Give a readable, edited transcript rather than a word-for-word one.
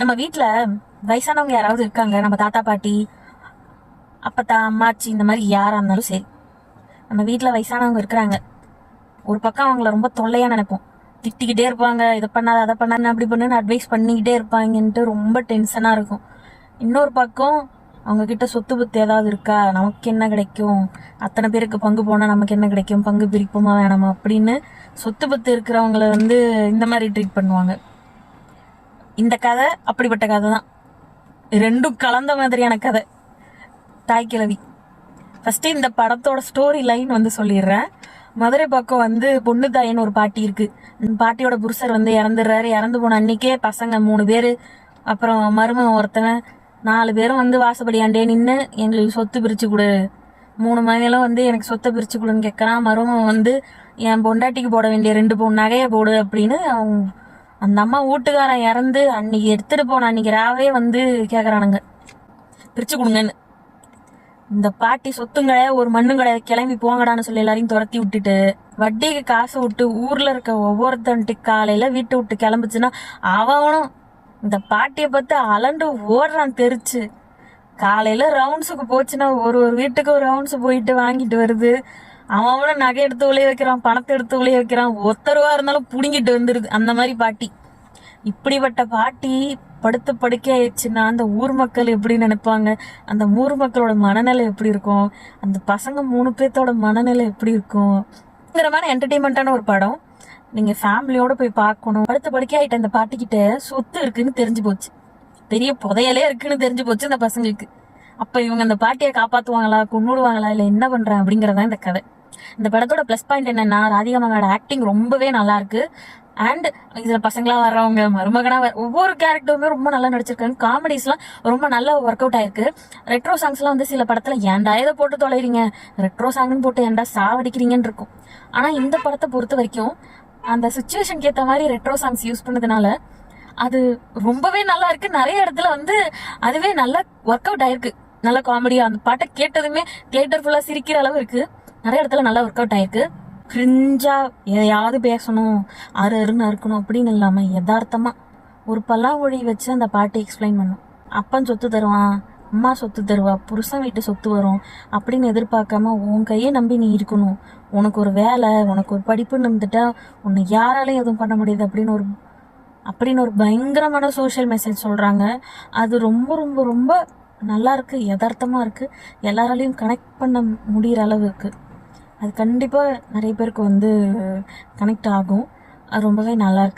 நம்ம வீட்டில் வயசானவங்க யாராவது இருக்காங்க, நம்ம தாத்தா பாட்டி அப்பத்தா அம்மாச்சி இந்த மாதிரி யாராக இருந்தாலும் சரி, நம்ம வீட்டில் வயசானவங்க இருக்கிறாங்க. ஒரு பக்கம் அவங்கள ரொம்ப தொல்லையாக நினைப்போம். திட்டிக்கிட்டே இருப்பாங்க, இதை பண்ணாத அதை பண்ணாத அப்படி பண்ணுன்னு அட்வைஸ் பண்ணிக்கிட்டே இருப்பாங்கன்ட்டு ரொம்ப டென்ஷனாக இருக்கும். இன்னொரு பக்கம் அவங்க கிட்ட சொத்து பத்து ஏதாவது இருக்கா, நமக்கு என்ன கிடைக்கும், அத்தனை பேருக்கு பங்கு போனால் நமக்கு என்ன கிடைக்கும், பங்கு பிரிப்போமா வேணாமா அப்படின்னு சொத்து பத்து இருக்கிறவங்கள இந்த மாதிரி ட்ரீட் பண்ணுவாங்க. இந்த கதை அப்படிப்பட்ட கதை தான், ரெண்டும் கலந்த மாதிரியான கதை. தாய் கிழவி. ஃபஸ்ட்டு இந்த படத்தோட ஸ்டோரி லைன் சொல்லிடுறேன். மதுரை பக்கம் பொண்ணு தாயின்னு ஒரு பாட்டி இருக்கு. பாட்டியோட புருஷர் இறந்துடுறாரு. இறந்து போன அன்னைக்கே பசங்க 3 பேர், அப்புறம் மருமகன் ஒருத்தவன், 4 பேரும் வாசப்படியாண்டே நின்று எங்களுக்கு சொத்து பிரிச்சு கொடு, 3 மகனும் எனக்கு சொத்தை பிரிச்சு கொடுன்னு கேட்குறான். மருமகன் என் பொண்டாட்டிக்கு போட வேண்டிய 2 பவுன் நகையை போடு அப்படின்னு அந்த அம்மா வீட்டுக்காரன் இறந்து அன்னைக்கு எடுத்துட்டு போன அன்னைக்கு ராவே கேட்குறானுங்க பிரிச்சு கொடுங்கன்னு. இந்த பாட்டி சொத்தும் கிடையாது, ஒரு மண்ணும் கிடையாது, கிளம்பி போங்கடான்னு சொல்லி எல்லாரையும் துரத்தி விட்டுட்டு வட்டிக்கு காசு விட்டு ஊர்ல இருக்க ஒவ்வொருத்தன்ட்டு காலையில வீட்டை விட்டு கிளம்புச்சுன்னா அவனும் இந்த பாட்டியை பார்த்து அலண்டு ஓடுறான் தெரிச்சு. காலையில ரவுண்ட்ஸுக்கு போச்சுன்னா ஒரு வீட்டுக்கு ஒரு ரவுண்ட்ஸ் போயிட்டு வாங்கிட்டு வருது. அவனும் நகை எடுத்து உழைய வைக்கிறான், பணத்தை எடுத்து உழைய வைக்கிறான், ஒத்தருவா இருந்தாலும் புடுங்கிட்டு வந்துருது. அந்த மாதிரி பாட்டி. இப்படிப்பட்ட பாட்டி படுத்து படுக்க ஆயிடுச்சுன்னா அந்த ஊர் மக்கள் எப்படி நினைப்பாங்க, அந்த ஊர் மக்களோட மனநிலை எப்படி இருக்கும், அந்த பசங்க 3 பேர்த்தோட மனநிலை எப்படி இருக்கும். பயங்கரமான என்டர்டெயின்மெண்ட்டான ஒரு படம். நீங்க ஃபேமிலியோட போய் பார்க்கணும். படுத்து படுக்க ஆயிட்ட அந்த பாட்டிக்கிட்ட சொத்து இருக்குன்னு தெரிஞ்சு போச்சு, பெரிய புதையலே இருக்குன்னு தெரிஞ்சு போச்சு அந்த பசங்களுக்கு. அப்ப இவங்க அந்த பாட்டியை காப்பாத்துவாங்களா, கொன்னுடுவாங்களா, இல்ல என்ன பண்றாங்க அப்படிங்கறதா இந்த கதை. இந்த படத்தோட பிளஸ் பாயிண்ட் என்னன்னா, ராதிகா மேமோட ஆக்டிங் ரொம்பவே நல்லா இருக்கு. அண்ட் இதுல பசங்களா வர்றவங்க, மருமகனா ஒவ்வொரு கேரக்டருமே ரொம்ப நல்லா நடிச்சிருக்காங்க. காமெடிஸ்லாம் ரொம்ப நல்லா ஒர்க் அவுட் ஆயிருக்கு. ரெட்ரோ சாங்ஸ்லாம் சில படத்துல ஏன்டா இதை போட்டு தொலைறீங்க, ரெட்ரோ சாங்னு போட்டு ஏன்டா சாவடிக்கிறீங்கன்னு இருக்கும். ஆனா இந்த படத்தை பொறுத்த வரைக்கும் அந்த சுச்சுவேஷனுக்கு ஏற்ற மாதிரி ரெட்ரோ சாங்ஸ் யூஸ் பண்ணதுனால அது ரொம்பவே நல்லா இருக்கு. நிறைய இடத்துல அதுவே நல்லா ஒர்க் அவுட் ஆயிருக்கு. நல்ல காமெடியா அந்த பாட்டை கேட்டதுமே தியேட்டர் ஃபுல்லா சிரிக்கிற அளவு இருக்கு. நிறைய இடத்துல நல்லா ஒர்க் அவுட் ஆயிருக்கு. கிரிஞ்சா எதையாவது பேசணும், அருன்னு இருக்கணும் அப்படின்னு இல்லாம யதார்த்தமா ஒரு பல்லாங்குழி வச்சு அந்த பாட்டை எக்ஸ்பிளைன் பண்ணும். அப்பன் சொத்து தருவான், அம்மா சொத்து தருவா, புருஷன் வீட்டு சொத்து வரும் அப்படின்னு எதிர்பார்க்காம உன் கையை நம்பி நீ இருக்கணும். உனக்கு ஒரு வேலை, உனக்கு ஒரு படிப்புன்னு இருந்துட்டா உன்னை யாராலையும் எதுவும் பண்ண முடியாது அப்படின்னு ஒரு பயங்கரமான சோஷியல் மெசேஜ் சொல்றாங்க. அது ரொம்ப ரொம்ப ரொம்ப நல்லா இருக்கு, யதார்த்தமா இருக்கு, எல்லாராலையும் கனெக்ட் பண்ண முடிகிற அளவு இருக்கு. அது கண்டிப்பா நிறைய பேருக்கு கனெக்ட் ஆகும். அது ரொம்பவே நல்லா இருக்கு.